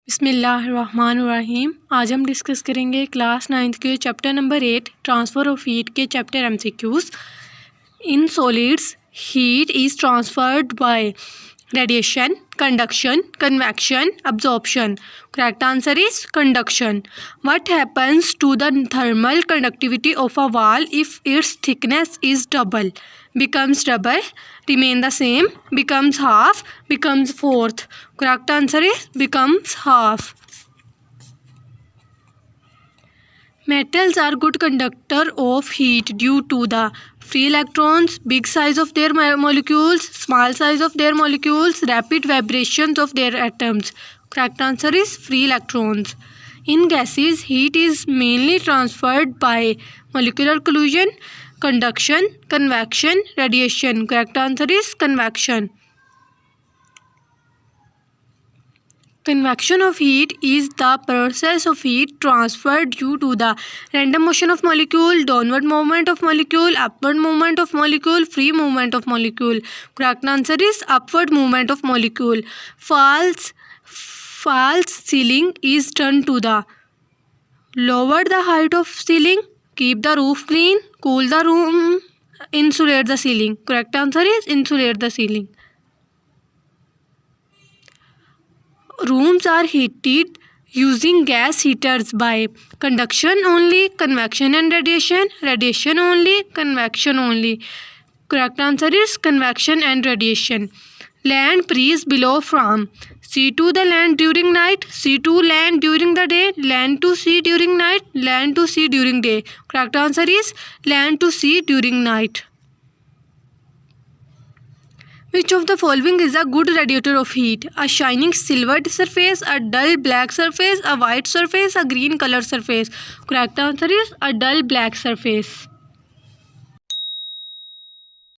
बिस्मिल्लाहिर्रहमानिर्रहीम। आज हम डिस्कस करेंगे क्लास 9th के chapter number 8 transfer of heat के chapter MCQs। In solids heat is transferred by radiation, conduction, convection, absorption. Correct answer is conduction. What happens to the thermal conductivity of a wall if its thickness is double? Becomes double, remain the same, becomes half, becomes fourth. Correct answer is becomes half. Metals are good conductor of heat due to the free electrons, big size of their molecules, small size of their molecules, rapid vibrations of their atoms. Correct answer is free electrons. In gases, heat is mainly transferred by molecular collision, conduction, convection, radiation. Correct answer is convection. Convection of heat is the process of heat transfer due to the random motion of molecule, downward movement of molecule, upward movement of molecule, free movement of molecule. Correct answer is upward movement of molecule. False ceiling is done to the lower the height of ceiling, keep the roof clean, cool the room, insulate the ceiling. Correct answer is insulate the ceiling. Rooms are heated using gas heaters by conduction only, convection and radiation, radiation only, convection only. Correct answer is convection and radiation. Land breeze below from sea to the land during night, sea to land during the day, land to sea during night, land to sea during day. Correct answer is land to sea during night. Which of the following is a good radiator of heat? A shining silver surface, a dull black surface, a white surface, a green color surface. Correct answer is a dull black surface.